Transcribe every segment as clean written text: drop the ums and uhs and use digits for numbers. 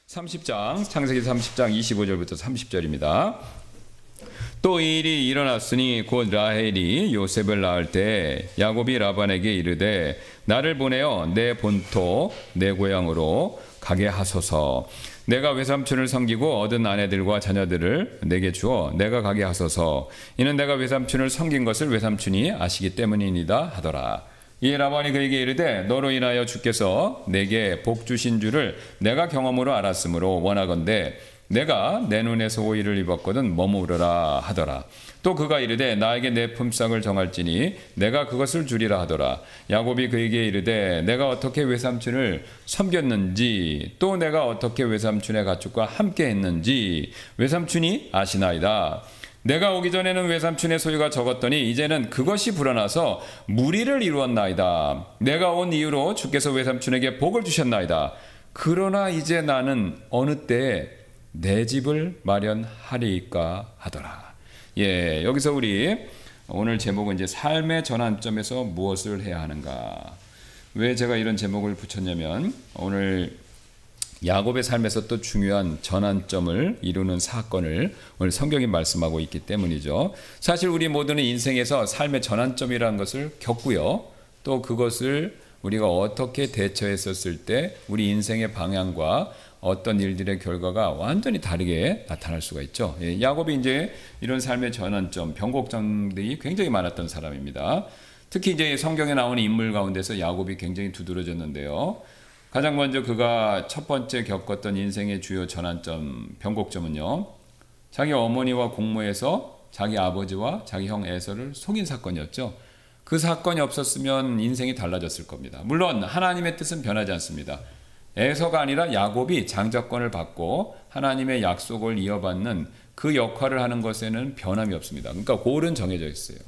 30장 창세기 30장 25절부터 30절입니다. 또 이 일이 일어났으니 곧 라헬이 요셉을 낳을 때 야곱이 라반에게 이르되 나를 보내어 내 본토 내 고향으로 가게 하소서. 내가 외삼촌을 섬기고 얻은 아내들과 자녀들을 내게 주어 내가 가게 하소서. 이는 내가 외삼촌을 섬긴 것을 외삼촌이 아시기 때문이니이다 하더라. 이 라반이 그에게 이르되 너로 인하여 주께서 내게 복 주신 줄을 내가 경험으로 알았으므로 원하건대 내가 내 눈에서 오이를 입었거든 머무르라 하더라. 또 그가 이르되 나에게 내 품삯을 정할지니 내가 그것을 주리라 하더라. 야곱이 그에게 이르되 내가 어떻게 외삼촌을 섬겼는지 또 내가 어떻게 외삼촌의 가축과 함께 했는지 외삼촌이 아시나이다. 내가 오기 전에는 외삼촌의 소유가 적었더니 이제는 그것이 불어나서 무리를 이루었나이다. 내가 온 이유로 주께서 외삼촌에게 복을 주셨나이다. 그러나 이제 나는 어느 때에 내 집을 마련하리이까 하더라. 예, 여기서 우리 오늘 제목은 이제 삶의 전환점에서 무엇을 해야 하는가. 왜 제가 이런 제목을 붙였냐면 오늘 야곱의 삶에서 또 중요한 전환점을 이루는 사건을 오늘 성경이 말씀하고 있기 때문이죠. 사실 우리 모두는 인생에서 삶의 전환점이라는 것을 겪고요. 또 그것을 우리가 어떻게 대처했었을 때 우리 인생의 방향과 어떤 일들의 결과가 완전히 다르게 나타날 수가 있죠. 예, 야곱이 이제 이런 삶의 전환점, 변곡점들이 굉장히 많았던 사람입니다. 특히 이제 성경에 나오는 인물 가운데서 야곱이 굉장히 두드러졌는데요. 가장 먼저 그가 첫 번째 겪었던 인생의 주요 전환점, 변곡점은요. 자기 어머니와 공모해서 자기 아버지와 자기 형 에서를 속인 사건이었죠. 그 사건이 없었으면 인생이 달라졌을 겁니다. 물론 하나님의 뜻은 변하지 않습니다. 에서가 아니라 야곱이 장자권을 받고 하나님의 약속을 이어받는 그 역할을 하는 것에는 변함이 없습니다. 그러니까 골은 정해져 있어요.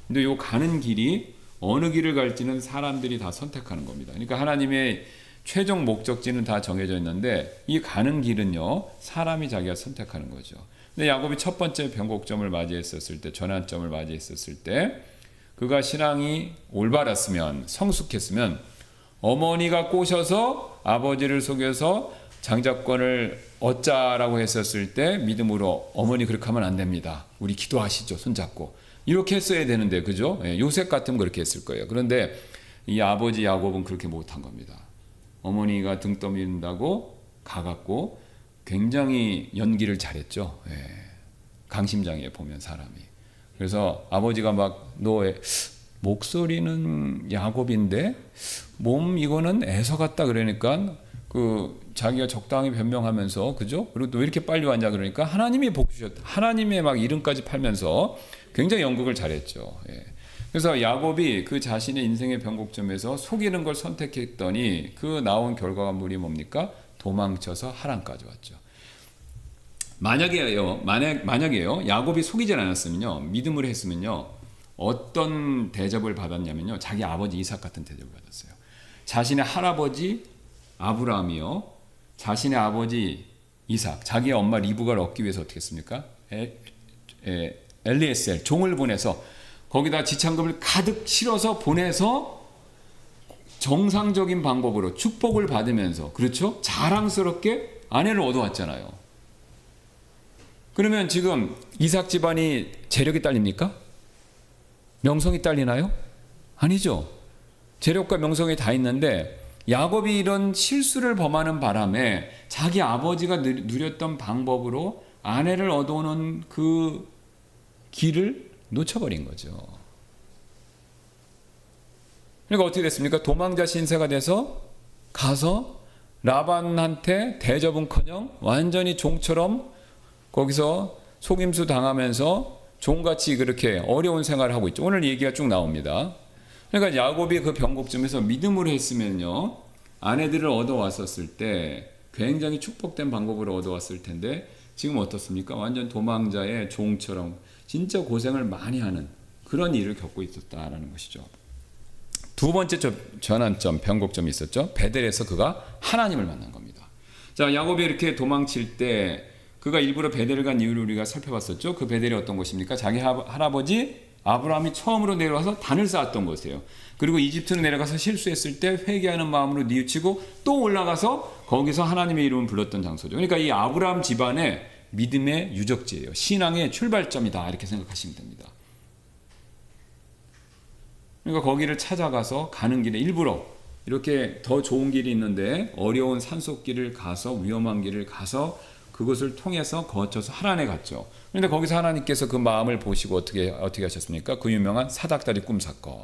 근데 이 가는 길이 어느 길을 갈지는 사람들이 다 선택하는 겁니다. 그러니까 하나님의 최종 목적지는 다 정해져 있는데 이 가는 길은요 사람이 자기가 선택하는 거죠. 근데 야곱이 첫 번째 변곡점을 맞이했었을 때, 전환점을 맞이했었을 때 그가 신앙이 올바랐으면, 성숙했으면 어머니가 꼬셔서 아버지를 속여서 장자권을 얻자라고 했었을 때 믿음으로 어머니 그렇게 하면 안 됩니다. 우리 기도하시죠. 손잡고. 이렇게 했어야 되는데 그죠? 요셉 같으면 그렇게 했을 거예요. 그런데 이 아버지 야곱은 그렇게 못한 겁니다. 어머니가 등 떠민다고 가갖고 굉장히 연기를 잘했죠. 예. 강심장에 보면 사람이. 그래서 아버지가 막 너 목소리는 야곱인데 몸 이거는 에서 같다 그러니까 그 자기가 적당히 변명하면서 그죠? 그리고 또 왜 이렇게 빨리 왔냐 그러니까 하나님이 복 주셨다. 하나님의 막 이름까지 팔면서 굉장히 연극을 잘했죠. 예. 그래서 야곱이 그 자신의 인생의 변곡점에서 속이는 걸 선택했더니 그 나온 결과물이 뭡니까? 도망쳐서 하란까지 왔죠. 만약에요, 야곱이 속이지 않았으면요, 믿음을 했으면요, 어떤 대접을 받았냐면요, 자기 아버지 이삭 같은 대접을 받았어요. 자신의 할아버지 아브라함이요, 자신의 아버지 이삭, 자기의 엄마 리브가를 얻기 위해서 어떻게 했습니까? 엘리에셀 종을 보내서 거기다 지창금을 가득 실어서 보내서 정상적인 방법으로 축복을 받으면서 그렇죠? 자랑스럽게 아내를 얻어왔잖아요. 그러면 지금 이삭 집안이 재력이 딸립니까? 명성이 딸리나요? 아니죠. 재력과 명성이 다 있는데 야곱이 이런 실수를 범하는 바람에 자기 아버지가 누렸던 방법으로 아내를 얻어오는 그 길을 놓쳐버린 거죠. 그러니까 어떻게 됐습니까? 도망자 신세가 돼서 가서 라반한테 대접은커녕 완전히 종처럼 거기서 속임수 당하면서 종같이 그렇게 어려운 생활을 하고 있죠. 오늘 얘기가 쭉 나옵니다. 그러니까 야곱이 그 변곡점에서 믿음으로 했으면요, 아내들을 얻어왔었을 때 굉장히 축복된 방법으로 얻어왔을 텐데 지금 어떻습니까? 완전 도망자의 종처럼 진짜 고생을 많이 하는 그런 일을 겪고 있었다라는 것이죠. 두 번째 전환점, 변곡점이 있었죠. 베델에서 그가 하나님을 만난 겁니다. 자, 야곱이 이렇게 도망칠 때 그가 일부러 베델을 간 이유를 우리가 살펴봤었죠. 그 베델이 어떤 곳입니까? 자기 할아버지 아브라함이 처음으로 내려와서 단을 쌓았던 곳이에요. 그리고 이집트로 내려가서 실수했을 때 회개하는 마음으로 뉘우치고 또 올라가서 거기서 하나님의 이름을 불렀던 장소죠. 그러니까 이 아브라함 집안의 믿음의 유적지예요. 신앙의 출발점이다 이렇게 생각하시면 됩니다. 그러니까 거기를 찾아가서 가는 길에 일부러 이렇게 더 좋은 길이 있는데 어려운 산속길을 가서 위험한 길을 가서 그것을 통해서 거쳐서 하란에 갔죠. 그런데 거기서 하나님께서 그 마음을 보시고 어떻게 하셨습니까? 그 유명한 사닥다리 꿈 사건.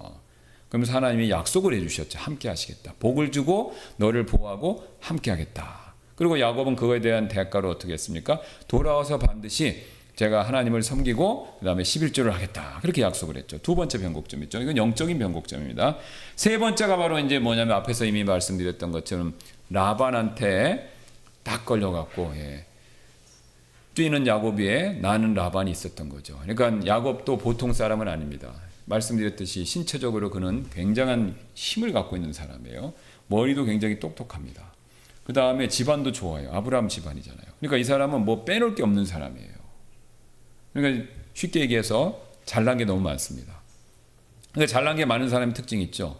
그러면서 하나님이 약속을 해주셨죠. 함께 하시겠다. 복을 주고 너를 보호하고 함께 하겠다. 그리고 야곱은 그거에 대한 대가로 어떻게 했습니까? 돌아와서 반드시 제가 하나님을 섬기고 그 다음에 11조를 하겠다. 그렇게 약속을 했죠. 두 번째 변곡점 있죠. 이건 영적인 변곡점입니다. 세 번째가 바로 이제 뭐냐면 앞에서 이미 말씀드렸던 것처럼 라반한테 딱 걸려갖고 뛰는 야곱이에 나는 라반이 있었던 거죠. 그러니까 야곱도 보통 사람은 아닙니다. 말씀드렸듯이 신체적으로 그는 굉장한 힘을 갖고 있는 사람이에요. 머리도 굉장히 똑똑합니다. 그 다음에 집안도 좋아요. 아브라함 집안이잖아요. 그러니까 이 사람은 뭐 빼놓을 게 없는 사람이에요. 그러니까 쉽게 얘기해서 잘난 게 너무 많습니다. 그러니까 잘난 게 많은 사람의 특징이 있죠.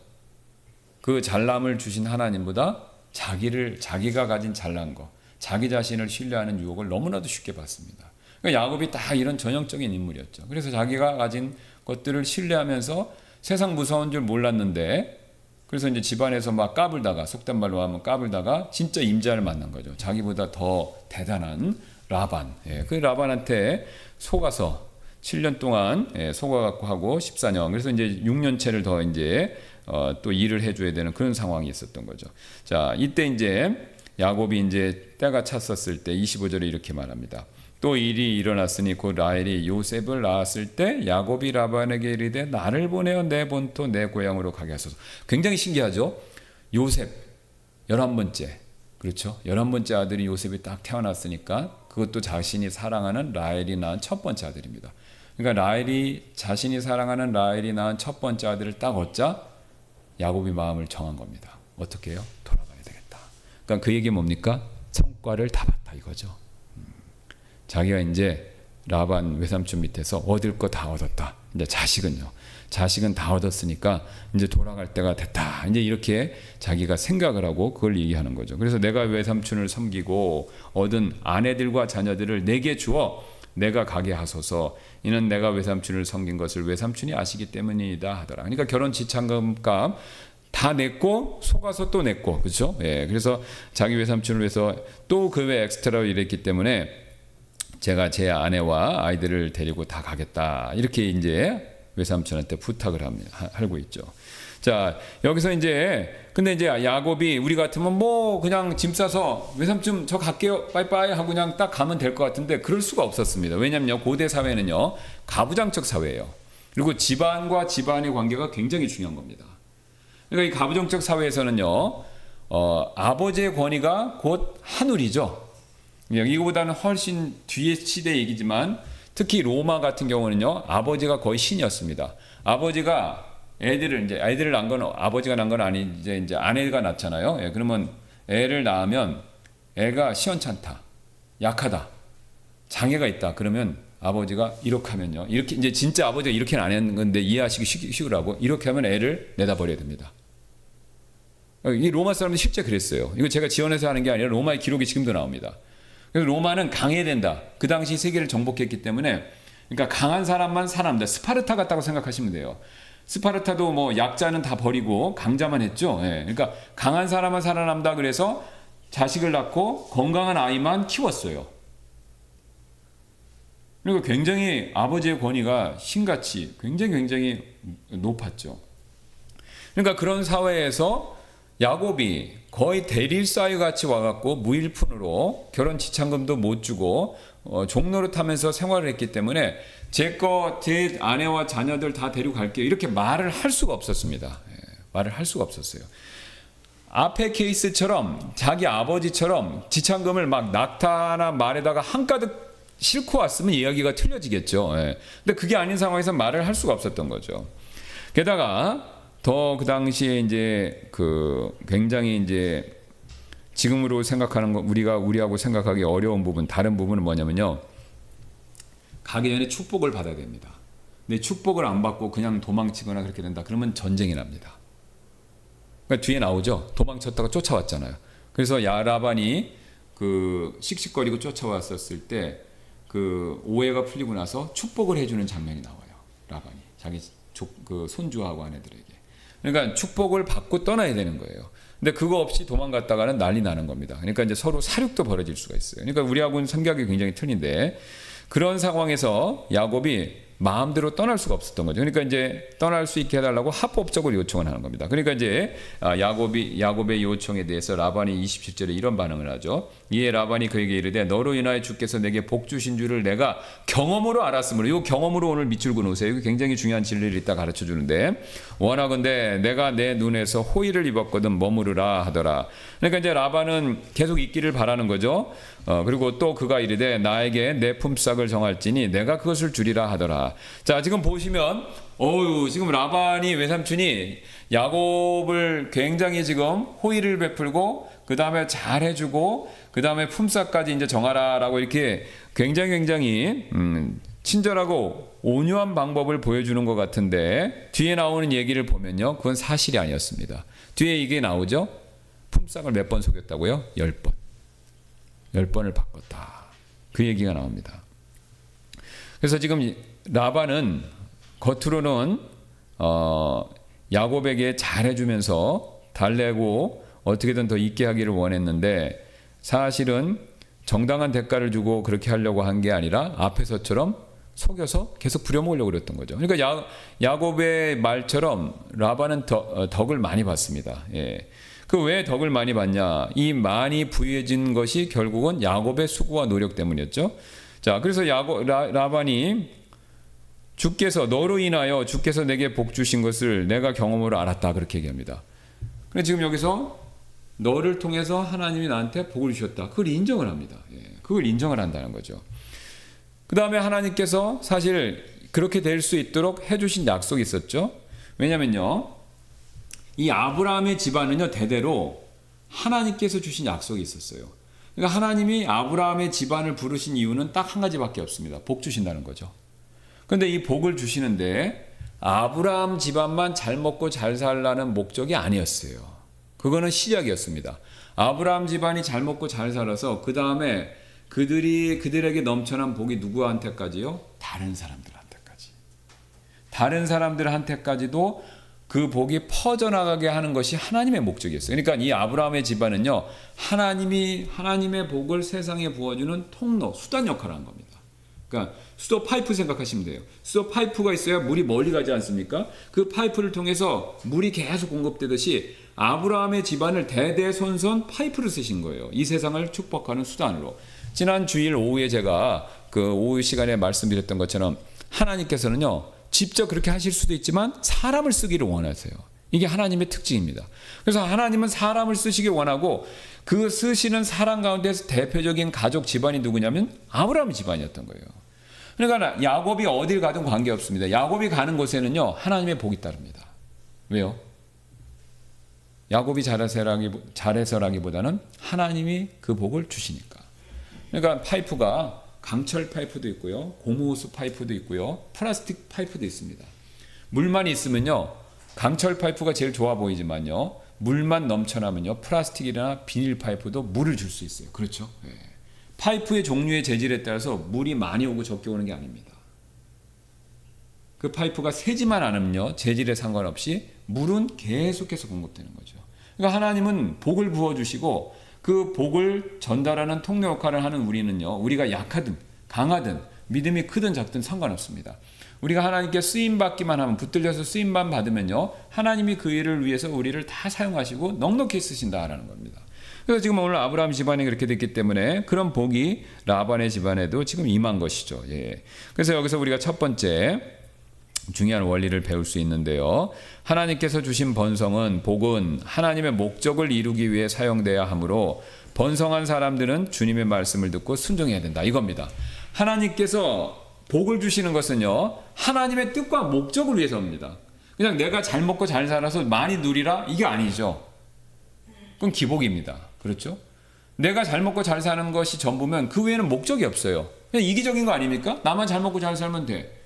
그 잘남을 주신 하나님보다 자기가 가진 잘난 거, 자기 자신을 신뢰하는 유혹을 너무나도 쉽게 받습니다. 그러니까 야곱이 다 이런 전형적인 인물이었죠. 그래서 자기가 가진 것들을 신뢰하면서 세상 무서운 줄 몰랐는데 그래서 이제 집안에서 막 까불다가 속된 말로 하면 까불다가 진짜 임자를 만난 거죠. 자기보다 더 대단한 라반. 그 라반한테 속아서 7년 동안 속아갖고 하고 14년. 그래서 이제 6년째를 더 이제 또 일을 해줘야 되는 그런 상황이 있었던 거죠. 자, 이때 이제 야곱이 이제 때가 찼었을 때 25절에 이렇게 말합니다. 또 일이 일어났으니 곧 라헬이 요셉을 낳았을 때 야곱이 라반에게 이르되 나를 보내어 내 본토 내 고향으로 가게 하소서. 굉장히 신기하죠. 요셉 11번째. 그렇죠. 11번째 아들이 요셉이 딱 태어났으니까 그것도 자신이 사랑하는 라헬이 낳은 첫 번째 아들입니다. 그러니까 자신이 사랑하는 라헬이 낳은 첫 번째 아들을 딱 얻자 야곱이 마음을 정한 겁니다. 어떻게 해요? 돌아가야 되겠다. 그러니까 그 얘기 뭡니까? 성과를 다 봤다 이거죠. 자기가 이제 라반 외삼촌 밑에서 얻을 거 다 얻었다. 이제 자식은 다 얻었으니까 이제 돌아갈 때가 됐다. 이제 이렇게 자기가 생각을 하고 그걸 얘기하는 거죠. 그래서 내가 외삼촌을 섬기고 얻은 아내들과 자녀들을 내게 주어 내가 가게 하소서. 이는 내가 외삼촌을 섬긴 것을 외삼촌이 아시기 때문이다 하더라. 그러니까 결혼 지참금값 다 냈고 속아서 또 냈고 그렇죠? 그래서 자기 외삼촌을 위해서 또 그 외 엑스트라로 일했기 때문에 제가 제 아내와 아이들을 데리고 다 가겠다. 이렇게 이제 외삼촌한테 부탁을 하고 있죠. 자, 여기서 근데 이제 야곱이 우리 같으면 뭐 그냥 짐 싸서 외삼촌 저 갈게요. 빠이빠이 하고 그냥 딱 가면 될 것 같은데 그럴 수가 없었습니다. 왜냐면요. 고대 사회는요. 가부장적 사회예요. 그리고 집안과 집안의 관계가 굉장히 중요한 겁니다. 그러니까 이 가부장적 사회에서는요. 아버지의 권위가 곧 하늘이죠. 이거보다는 훨씬 뒤의 시대 얘기지만 특히 로마 같은 경우는요 아버지가 거의 신이었습니다. 아버지가 애들을 낳은 건 아버지가 낳은 건 아니지 이제 아내가 낳잖아요. 그러면 애를 낳으면 애가 시원찮다, 약하다, 장애가 있다. 그러면 아버지가 이렇게 하면요 이렇게 이제 진짜 아버지가 이렇게는 안 하는 건데 이해하시기 쉬우라고 이렇게 하면 애를 내다 버려야 됩니다. 이 로마 사람들이 실제 그랬어요. 이거 제가 지원해서 하는 게 아니라 로마의 기록이 지금도 나옵니다. 그래서 로마는 강해야 된다. 그 당시 세계를 정복했기 때문에 그러니까 강한 사람만 살아남는다. 스파르타 같다고 생각하시면 돼요. 스파르타도 뭐 약자는 다 버리고 강자만 했죠. 그러니까 강한 사람만 살아남다. 그래서 자식을 낳고 건강한 아이만 키웠어요. 그리고 굉장히 아버지의 권위가 신같이 굉장히 높았죠. 그러니까 그런 사회에서 야곱이 거의 대릴사유 같이 와갖고 무일푼으로 결혼 지참금도 못 주고 종로를 타면서 생활을 했기 때문에 제 아내와 자녀들 다 데리고 갈게요. 이렇게 말을 할 수가 없었습니다. 말을 할 수가 없었어요. 앞에 케이스처럼 자기 아버지처럼 지참금을 막 낙타나 말에다가 한가득 싣고 왔으면 이야기가 틀려지겠죠. 근데 그게 아닌 상황에서 말을 할 수가 없었던 거죠. 게다가 더 그 당시에 이제 굉장히 이제 지금으로 생각하는 거 우리하고 생각하기 어려운 부분 다른 부분은 뭐냐면요. 가기 전에 축복을 받아야 됩니다. 내 축복을 안 받고 그냥 도망치거나 그렇게 된다. 그러면 전쟁이 납니다. 그러니까 뒤에 나오죠. 도망쳤다가 쫓아왔잖아요. 그래서 라반이 그 씩씩거리고 쫓아왔었을 때 그 오해가 풀리고 나서 축복을 해주는 장면이 나와요. 라반이 자기 그 손주하고 아내들에게. 그러니까 축복을 받고 떠나야 되는 거예요. 근데 그거 없이 도망갔다가는 난리 나는 겁니다. 그러니까 이제 서로 사륙도 벌어질 수가 있어요. 그러니까 우리하고는 성격이 굉장히 틀린데 그런 상황에서 야곱이 마음대로 떠날 수가 없었던 거죠. 그러니까 이제 떠날 수 있게 해달라고 합법적으로 요청을 하는 겁니다. 그러니까 이제 야곱의 요청에 대해서 라반이 27절에 이런 반응을 하죠. 이에 라반이 그에게 이르되 너로 인하여 주께서 내게 복 주신 줄을 내가 경험으로 알았으므로, 이 경험으로 오늘 밑줄 그어놓으세요. 이거 굉장히 중요한 진리를 이따 가르쳐 주는데, 원하건대 내가 내 눈에서 호의를 입었거든 머무르라 하더라. 그러니까 이제 라반은 계속 있기를 바라는 거죠. 그리고 또 그가 이르되 나에게 내 품삯을 정할지니 내가 그것을 주리라 하더라. 자, 지금 보시면 지금 라반이 외삼촌이 야곱을 굉장히 지금 호의를 베풀고 그 다음에 잘해주고 그 다음에 품삯까지 이제 정하라라고 이렇게 굉장히 친절하고 온유한 방법을 보여주는 것 같은데, 뒤에 나오는 얘기를 보면요, 그건 사실이 아니었습니다. 뒤에 이게 나오죠. 품삯을 몇 번 속였다고요? 10번. 10번을 바꿨다. 그 얘기가 나옵니다. 그래서 지금 라반은 겉으로는 야곱에게 잘해주면서 달래고 어떻게든 더 있게 하기를 원했는데, 사실은 정당한 대가를 주고 그렇게 하려고 한 게 아니라 앞에서처럼 속여서 계속 부려먹으려고 그랬던 거죠. 그러니까 야곱의 말처럼 라반은 덕을 많이 받습니다. 예. 그 왜 덕을 많이 받냐? 이 많이 부유해진 것이 결국은 야곱의 수고와 노력 때문이었죠. 자, 그래서 라반이 주께서 너로 인하여 주께서 내게 복 주신 것을 내가 경험으로 알았다, 그렇게 얘기합니다. 그런데 지금 여기서 너를 통해서 하나님이 나한테 복을 주셨다, 그걸 인정을 합니다. 예, 그걸 인정을 한다는 거죠. 그 다음에 하나님께서 사실 그렇게 될 수 있도록 해주신 약속이 있었죠. 왜냐면요, 이 아브라함의 집안은요, 대대로 하나님께서 주신 약속이 있었어요. 그러니까 하나님이 아브라함의 집안을 부르신 이유는 딱 한 가지밖에 없습니다. 복 주신다는 거죠. 그런데 이 복을 주시는데 아브라함 집안만 잘 먹고 잘 살라는 목적이 아니었어요. 그거는 시작이었습니다. 아브라함 집안이 잘 먹고 잘 살아서 그 다음에 그들에게 넘쳐난 복이 누구한테까지요? 다른 사람들한테까지. 다른 사람들한테까지도 그 복이 퍼져나가게 하는 것이 하나님의 목적이었어요. 그러니까 이 아브라함의 집안은요, 하나님의 복을 세상에 부어주는 통로, 수단 역할을 한 겁니다. 그러니까 수도 파이프 생각하시면 돼요. 수도 파이프가 있어야 물이 멀리 가지 않습니까? 그 파이프를 통해서 물이 계속 공급되듯이 아브라함의 집안을 대대손손 파이프를 쓰신 거예요. 이 세상을 축복하는 수단으로. 지난 주일 오후에 제가 그 오후 시간에 말씀드렸던 것처럼 하나님께서는요, 직접 그렇게 하실 수도 있지만 사람을 쓰기를 원하세요. 이게 하나님의 특징입니다. 그래서 하나님은 사람을 쓰시기 원하고 그 쓰시는 사람 가운데서 대표적인 가족 집안이 누구냐면 아브라함 집안이었던 거예요. 그러니까 야곱이 어딜 가든 관계없습니다. 야곱이 가는 곳에는요, 하나님의 복이 따릅니다. 왜요? 야곱이 잘해서라기보다는 하나님이 그 복을 주시니까. 그러니까 파이프가 강철 파이프도 있고요, 고무호스 파이프도 있고요, 플라스틱 파이프도 있습니다. 물만 있으면요, 강철 파이프가 제일 좋아 보이지만요, 물만 넘쳐나면요, 플라스틱이나 비닐 파이프도 물을 줄 수 있어요. 그렇죠? 네. 파이프의 종류의 재질에 따라서 물이 많이 오고 적게 오는 게 아닙니다. 그 파이프가 새지만 않으면요, 재질에 상관없이 물은 계속해서 공급되는 거죠. 그러니까 하나님은 복을 부어주시고 그 복을 전달하는 통로 역할을 하는 우리는요, 우리가 약하든 강하든 믿음이 크든 작든 상관없습니다. 우리가 하나님께 쓰임받기만 하면, 붙들려서 쓰임만 받으면요, 하나님이 그 일을 위해서 우리를 다 사용하시고 넉넉히 쓰신다라는 겁니다. 그래서 지금 오늘 아브라함 집안이 그렇게 됐기 때문에 그런 복이 라반의 집안에도 지금 임한 것이죠. 예. 그래서 여기서 우리가 첫 번째 중요한 원리를 배울 수 있는데요, 하나님께서 주신 번성은, 복은 하나님의 목적을 이루기 위해 사용돼야 하므로 번성한 사람들은 주님의 말씀을 듣고 순종해야 된다, 이겁니다. 하나님께서 복을 주시는 것은요, 하나님의 뜻과 목적을 위해서입니다. 그냥 내가 잘 먹고 잘 살아서 많이 누리라, 이게 아니죠. 그건 기복입니다. 그렇죠? 내가 잘 먹고 잘 사는 것이 전부면 그 외에는 목적이 없어요. 그냥 이기적인 거 아닙니까? 나만 잘 먹고 잘 살면 돼.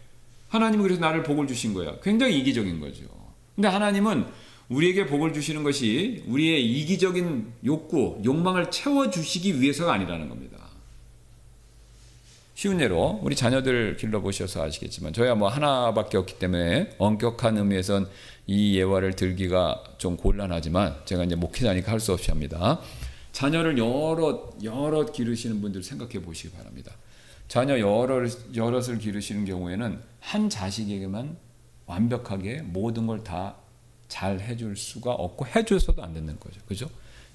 하나님은 그래서 나를 복을 주신 거야. 굉장히 이기적인 거죠. 근데 하나님은 우리에게 복을 주시는 것이 우리의 이기적인 욕구, 욕망을 채워주시기 위해서가 아니라는 겁니다. 쉬운 예로 우리 자녀들 길러보셔서 아시겠지만 저야 뭐 하나밖에 없기 때문에 엄격한 의미에선 이 예화를 들기가 좀 곤란하지만 제가 이제 목회자니까 할 수 없이 합니다. 자녀를 여럿 기르시는 분들 생각해 보시기 바랍니다. 자녀 여럿을 기르시는 경우에는 한 자식에게만 완벽하게 모든 걸 다 잘 해줄 수가 없고 해줘서도 안 되는 거죠. 그죠?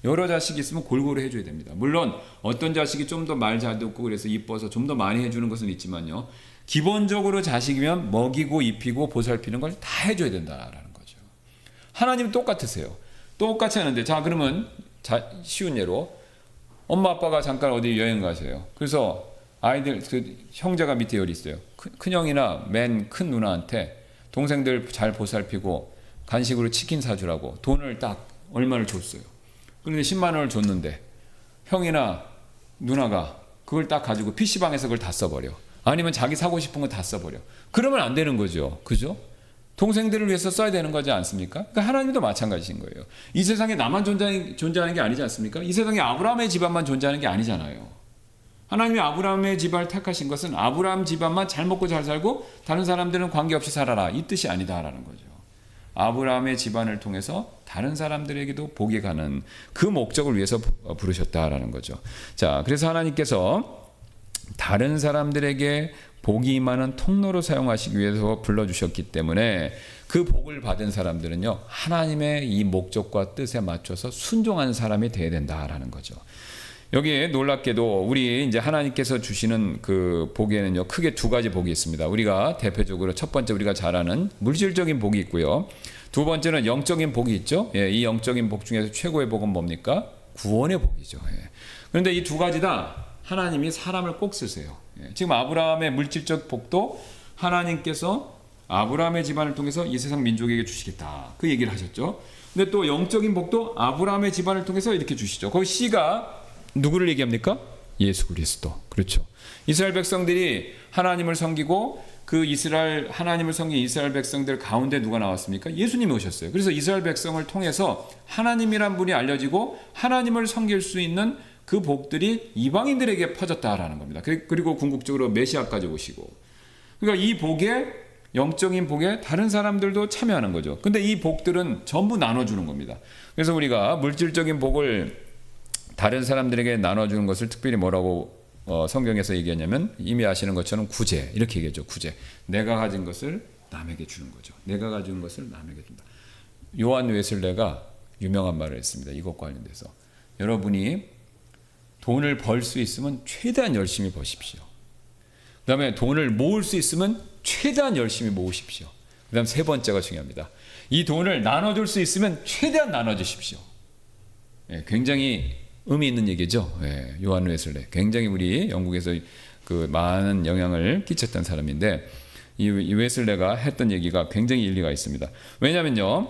여러 자식이 있으면 골고루 해줘야 됩니다. 물론 어떤 자식이 좀 더 말 잘 듣고 그래서 이뻐서 좀 더 많이 해주는 것은 있지만요. 기본적으로 자식이면 먹이고 입히고 보살피는 걸 다 해줘야 된다라는 거죠. 하나님은 똑같으세요. 똑같이 하는데 자 그러면 쉬운 예로 엄마 아빠가 잠깐 어디 여행 가세요. 그래서 아이들 그 형제가 밑에 열이 있어요. 큰형이나 맨 큰 누나한테 동생들 잘 보살피고 간식으로 치킨 사주라고 돈을 딱 얼마를 줬어요. 그런데 10만 원을 줬는데 형이나 누나가 그걸 딱 가지고 PC방에서 그걸 다 써버려. 아니면 자기 사고 싶은 거 다 써버려. 그러면 안 되는 거죠. 그죠? 동생들을 위해서 써야 되는 거지 않습니까? 그러니까 하나님도 마찬가지인 거예요. 이 세상에 나만 존재하는 게 아니지 않습니까? 이 세상에 아브라함의 집안만 존재하는 게 아니잖아요. 하나님이 아브라함의 집안을 택하신 것은 아브라함 집안만 잘 먹고 잘 살고 다른 사람들은 관계없이 살아라. 이 뜻이 아니다라는 거죠. 아브라함의 집안을 통해서 다른 사람들에게도 복이 가는 그 목적을 위해서 부르셨다라는 거죠. 자, 그래서 하나님께서 다른 사람들에게 복이 임하는 통로로 사용하시기 위해서 불러주셨기 때문에 그 복을 받은 사람들은요, 하나님의 이 목적과 뜻에 맞춰서 순종하는 사람이 되어야 된다라는 거죠. 여기에 놀랍게도 우리 이제 하나님께서 주시는 그 복에는요, 크게 두 가지 복이 있습니다. 우리가 대표적으로 첫 번째 우리가 잘 아는 물질적인 복이 있고요. 두 번째는 영적인 복이 있죠. 예, 이 영적인 복 중에서 최고의 복은 뭡니까? 구원의 복이죠. 예. 그런데 이 두 가지 다 하나님이 사람을 꼭 쓰세요. 예. 지금 아브라함의 물질적 복도 하나님께서 아브라함의 집안을 통해서 이 세상 민족에게 주시겠다. 그 얘기를 하셨죠. 근데 또 영적인 복도 아브라함의 집안을 통해서 이렇게 주시죠. 거기 C가 누구를 얘기합니까? 예수 그리스도. 그렇죠. 이스라엘 백성들이 하나님을 섬기고 그 하나님을 섬긴 이스라엘 백성들 가운데 누가 나왔습니까? 예수님이 오셨어요. 그래서 이스라엘 백성을 통해서 하나님이란 분이 알려지고 하나님을 섬길 수 있는 그 복들이 이방인들에게 퍼졌다라는 겁니다. 그리고 궁극적으로 메시아까지 오시고. 그러니까 이 복에 영적인 복에 다른 사람들도 참여하는 거죠. 근데 이 복들은 전부 나눠주는 겁니다. 그래서 우리가 물질적인 복을 다른 사람들에게 나눠주는 것을 특별히 뭐라고 성경에서 얘기하냐면 이미 아시는 것처럼 구제 이렇게 얘기하죠. 구제. 내가 가진 것을 남에게 주는 거죠. 내가 가진 것을 남에게 준다. 요한 웨슬레가 유명한 말을 했습니다. 이것과 관련돼서 여러분이 돈을 벌 수 있으면 최대한 열심히 버십시오. 그 다음에 돈을 모을 수 있으면 최대한 열심히 모으십시오. 그 다음 세 번째가 중요합니다. 이 돈을 나눠줄 수 있으면 최대한 나눠주십시오. 예, 굉장히 의미 있는 얘기죠. 예, 요한 웨슬레. 굉장히 우리 영국에서 그 많은 영향을 끼쳤던 사람인데 이 웨슬레가 했던 얘기가 굉장히 일리가 있습니다. 왜냐면요,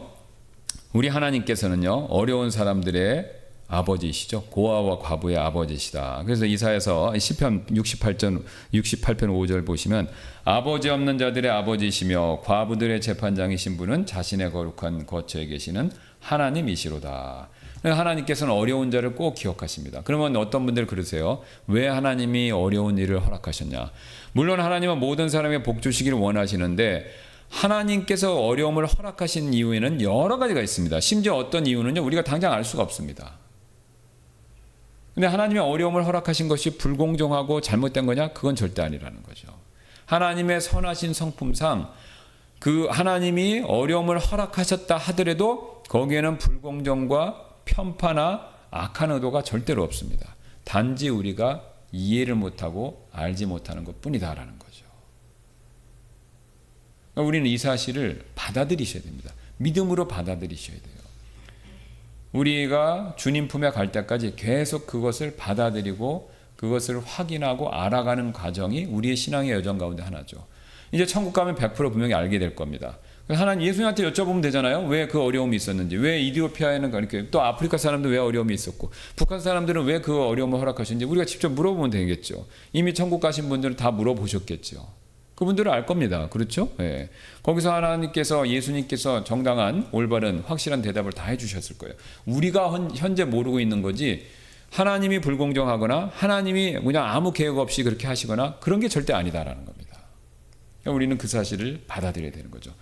우리 하나님께서는요, 어려운 사람들의 아버지이시죠. 고아와 과부의 아버지시다. 그래서 이사야서 시편 68편 5절 보시면 아버지 없는 자들의 아버지이시며 과부들의 재판장이신 분은 자신의 거룩한 거처에 계시는 하나님이시로다. 하나님께서는 어려운 자를 꼭 기억하십니다. 그러면 어떤 분들 그러세요? 왜 하나님이 어려운 일을 허락하셨냐? 물론 하나님은 모든 사람의 복 주시기를 원하시는데 하나님께서 어려움을 허락하신 이유에는 여러 가지가 있습니다. 심지어 어떤 이유는요, 우리가 당장 알 수가 없습니다. 근데 하나님의 어려움을 허락하신 것이 불공정하고 잘못된 거냐? 그건 절대 아니라는 거죠. 하나님의 선하신 성품상 그 하나님이 어려움을 허락하셨다 하더라도 거기에는 불공정과 편파나 악한 의도가 절대로 없습니다. 단지 우리가 이해를 못하고 알지 못하는 것뿐이다라는 거죠. 그러니까 우리는 이 사실을 받아들이셔야 됩니다. 믿음으로 받아들이셔야 돼요. 우리가 주님 품에 갈 때까지 계속 그것을 받아들이고 그것을 확인하고 알아가는 과정이 우리의 신앙의 여정 가운데 하나죠. 이제 천국 가면 100% 분명히 알게 될 겁니다. 하나님 예수님한테 여쭤보면 되잖아요. 왜 그 어려움이 있었는지, 왜 이디오피아에는 그렇게, 또 아프리카 사람들 왜 어려움이 있었고, 북한 사람들은 왜 그 어려움을 허락하셨는지 우리가 직접 물어보면 되겠죠. 이미 천국 가신 분들은 다 물어보셨겠죠. 그분들은 알 겁니다. 그렇죠? 예. 거기서 하나님께서, 예수님께서 정당한 올바른 확실한 대답을 다 해주셨을 거예요. 우리가 현재 모르고 있는 거지 하나님이 불공정하거나 하나님이 그냥 아무 계획 없이 그렇게 하시거나 그런 게 절대 아니다라는 겁니다. 우리는 그 사실을 받아들여야 되는 거죠.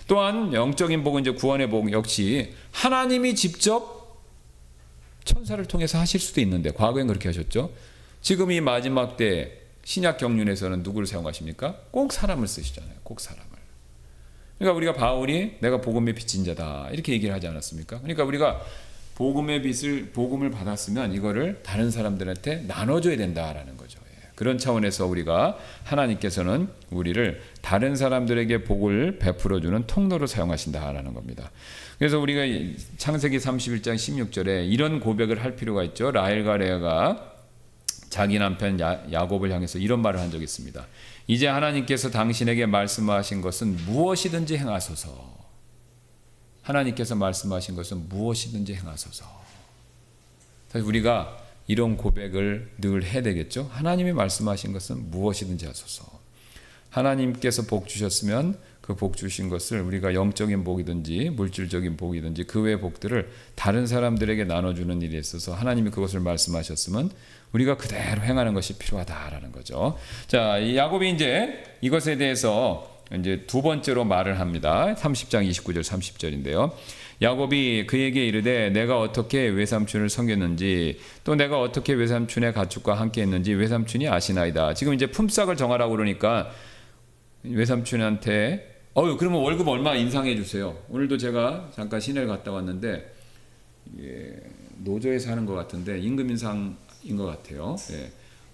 또한 영적인 복은 이제 구원의 복 역시 하나님이 직접 천사를 통해서 하실 수도 있는데 과거엔 그렇게 하셨죠. 지금 이 마지막 때 신약 경륜에서는 누구를 사용하십니까? 꼭 사람을 쓰시잖아요. 꼭 사람을. 그러니까 우리가 바울이 내가 복음의 빚진 자다 이렇게 얘기를 하지 않았습니까? 그러니까 우리가 복음을 받았으면 이거를 다른 사람들한테 나눠줘야 된다라는 거죠. 그런 차원에서 우리가 하나님께서는 우리를 다른 사람들에게 복을 베풀어주는 통로로 사용하신다라는 겁니다. 그래서 우리가 창세기 31장 16절에 이런 고백을 할 필요가 있죠. 라헬과 레아가 자기 남편 야곱을 향해서 이런 말을 한 적이 있습니다. 이제 하나님께서 당신에게 말씀하신 것은 무엇이든지 행하소서. 하나님께서 말씀하신 것은 무엇이든지 행하소서. 사실 우리가 이런 고백을 늘 해야 되겠죠. 하나님이 말씀하신 것은 무엇이든지 하소서. 하나님께서 복 주셨으면 그 복 주신 것을 우리가 영적인 복이든지 물질적인 복이든지 그 외의 복들을 다른 사람들에게 나눠주는 일에 있어서 하나님이 그것을 말씀하셨으면 우리가 그대로 행하는 것이 필요하다라는 거죠. 자, 야곱이 이제 이것에 대해서 이제 두 번째로 말을 합니다. 30장 29절 30절인데요. 야곱이 그에게 이르되 내가 어떻게 외삼촌을 섬겼는지 또 내가 어떻게 외삼촌의 가축과 함께 했는지 외삼촌이 아시나이다. 지금 이제 품삯을 정하라고 그러니까 외삼촌한테 그러면 월급 얼마 인상해 주세요. 오늘도 제가 잠깐 시내를 갔다 왔는데 노조에 사는 것 같은데 임금 인상인 것 같아요.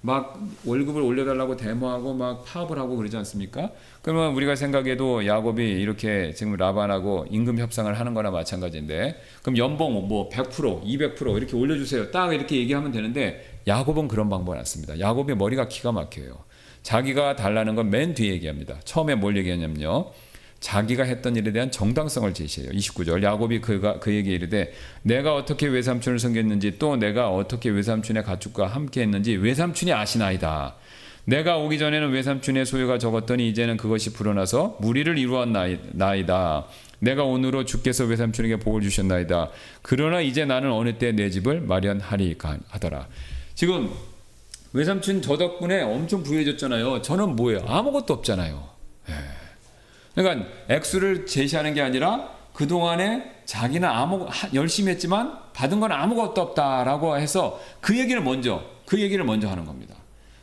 막 월급을 올려달라고 데모하고 막 파업을 하고 그러지 않습니까? 그러면 우리가 생각해도 야곱이 이렇게 지금 라반하고 임금 협상을 하는 거나 마찬가지인데 그럼 연봉 뭐 100%, 200% 이렇게 올려주세요. 딱 이렇게 얘기하면 되는데 야곱은 그런 방법은 안 씁니다. 야곱의 머리가 기가 막혀요. 자기가 달라는 건 맨 뒤에 얘기합니다. 처음에 뭘 얘기하냐면요. 자기가 했던 일에 대한 정당성을 제시해요. 29절 야곱이 그에게 이르되 내가 어떻게 외삼촌을 섬겼는지 또 내가 어떻게 외삼촌의 가축과 함께 했는지 외삼촌이 아시나이다. 내가 오기 전에는 외삼촌의 소유가 적었더니 이제는 그것이 불어나서 무리를 이루었나이다. 내가 오늘로 주께서 외삼촌에게 복을 주셨나이다. 그러나 이제 나는 어느 때 내 집을 마련하리까 하더라. 지금 외삼촌 저 덕분에 엄청 부유해졌잖아요. 저는 뭐예요? 아무것도 없잖아요. 그러니까 액수를 제시하는 게 아니라 그동안에 자기는 열심히 했지만 받은 건 아무것도 없다라고 해서 그 얘기를 먼저 하는 겁니다.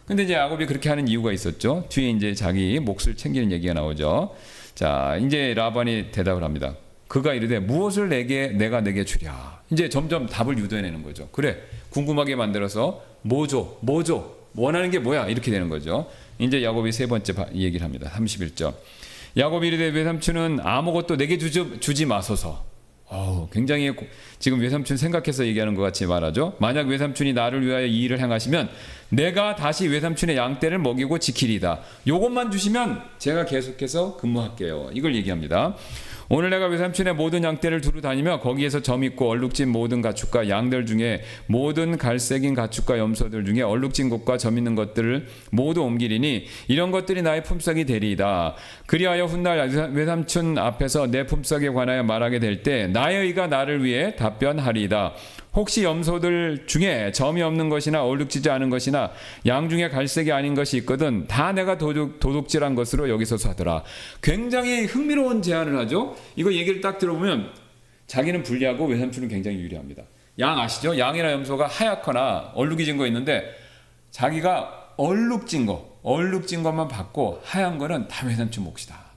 근데 이제 야곱이 그렇게 하는 이유가 있었죠. 뒤에 이제 자기 몫을 챙기는 얘기가 나오죠. 자, 이제 라반이 대답을 합니다. 그가 이르되 무엇을 내가 내게 주랴. 이제 점점 답을 유도해내는 거죠. 그래, 궁금하게 만들어서 뭐 줘? 원하는 게 뭐야? 이렇게 되는 거죠. 이제 야곱이 세 번째 얘기를 합니다. 31절. 야곱이 이르되 외삼촌은 아무것도 내게 주지 마소서. 굉장히 지금 외삼촌 생각해서 얘기하는 것 같이 말하죠. 만약 외삼촌이 나를 위하여 이 일을 행하시면 내가 다시 외삼촌의 양떼를 먹이고 지키리다. 요것만 주시면 제가 계속해서 근무할게요. 이걸 얘기합니다. 오늘 내가 외삼촌의 모든 양떼를 두루 다니며 거기에서 점 있고 얼룩진 모든 가축과 양들 중에 모든 갈색인 가축과 염소들 중에 얼룩진 것과 점 있는 것들을 모두 옮기리니 이런 것들이 나의 품삯이 되리이다. 그리하여 훗날 외삼촌 앞에서 내 품삯에 관하여 말하게 될 때 나의 의가 나를 위해 답변하리이다. 혹시 염소들 중에 점이 없는 것이나 얼룩지지 않은 것이나 양 중에 갈색이 아닌 것이 있거든 다 내가 도둑질한 것으로 여기서서 하더라. 굉장히 흥미로운 제안을 하죠. 이거 얘기를 딱 들어보면 자기는 불리하고 외삼촌은 굉장히 유리합니다. 양 아시죠? 양이나 염소가 하얗거나 얼룩이진 거 있는데 자기가 얼룩진 것만 받고 하얀 거는 다 외삼촌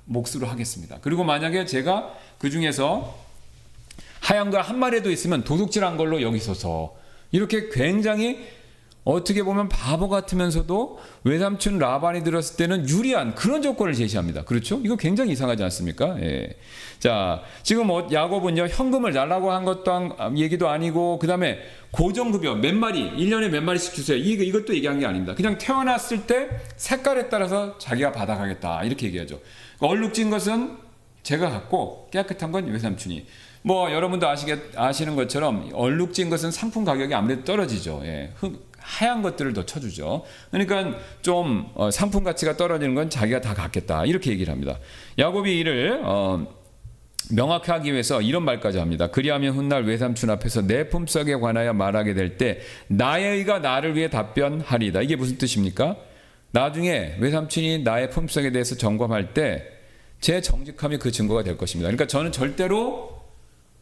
몫으로 하겠습니다. 그리고 만약에 제가 그 중에서 하얀 거 한 마리도 있으면 도둑질한 걸로 여기 서서 이렇게 굉장히 어떻게 보면 바보 같으면서도 외삼촌 라반이 들었을 때는 유리한 그런 조건을 제시합니다. 그렇죠? 이거 굉장히 이상하지 않습니까? 자, 지금 야곱은요 현금을 달라고 한 것도 얘기도 아니고 그 다음에 고정급여 몇 마리 1년에 몇 마리씩 주세요. 이것도 얘기한 게 아닙니다. 그냥 태어났을 때 색깔에 따라서 자기가 받아가겠다 이렇게 얘기하죠. 얼룩진 것은 제가 갖고 깨끗한 건 외삼촌이. 여러분도 아시는 것처럼 얼룩진 것은 상품 가격이 아무래도 떨어지죠. 하얀 것들을 더 쳐주죠. 그러니까 좀 상품 가치가 떨어지는 건 자기가 다 갖겠다 이렇게 얘기를 합니다. 야곱이 이를 명확히 하기 위해서 이런 말까지 합니다. 그리하면 훗날 외삼촌 앞에서 내 품삯에 관하여 말하게 될 때 나의 의가 나를 위해 답변하리이다. 이게 무슨 뜻입니까? 나중에 외삼촌이 나의 품삯에 대해서 점검할 때 제 정직함이 그 증거가 될 것입니다. 그러니까 저는 절대로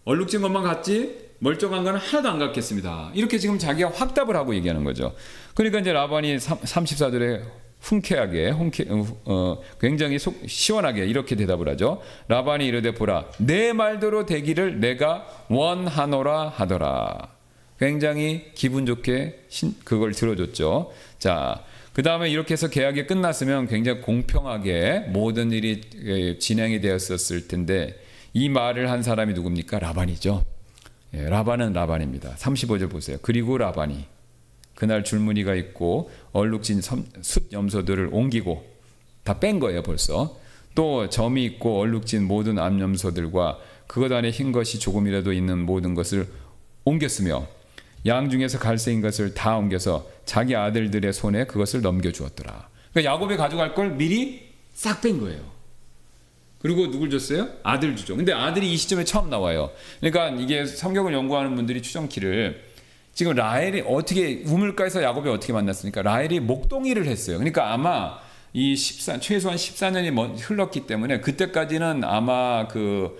얼룩진 것만 갖지 멀쩡한 건 하나도 안 갖겠습니다. 이렇게 지금 자기가 확답을 하고 얘기하는 거죠. 그러니까 이제 라반이 34절에 흔쾌하게 굉장히 시원하게 이렇게 대답을 하죠. 라반이 이르되 보라 내 말대로 되기를 내가 원하노라 하더라. 굉장히 기분 좋게 그걸 들어줬죠. 자, 그 다음에 이렇게 해서 계약이 끝났으면 굉장히 공평하게 모든 일이 진행이 되었었을 텐데 이 말을 한 사람이 누굽니까? 라반이죠. 예, 라반은 라반입니다. 35절 보세요. 그리고 라반이 그날 줄무늬가 있고 얼룩진 숫 염소들을 옮기고 다 뺀 거예요 벌써. 또 점이 있고 얼룩진 모든 암 염소들과 그것 안에 흰 것이 조금이라도 있는 모든 것을 옮겼으며 양 중에서 갈색인 것을 다 옮겨서 자기 아들들의 손에 그것을 넘겨주었더라. 그러니까 야곱이 가져갈 걸 미리 싹 뺀 거예요. 그리고 누굴 줬어요? 아들 주죠. 근데 아들이 이 시점에 처음 나와요. 그러니까 이게 성경을 연구하는 분들이 추정키를 지금 라헬이 어떻게 우물가에서 야곱이 어떻게 만났습니까? 라헬이 목동이를 했어요. 그러니까 아마 이 최소한 14년이 흘렀기 때문에 그때까지는 아마 그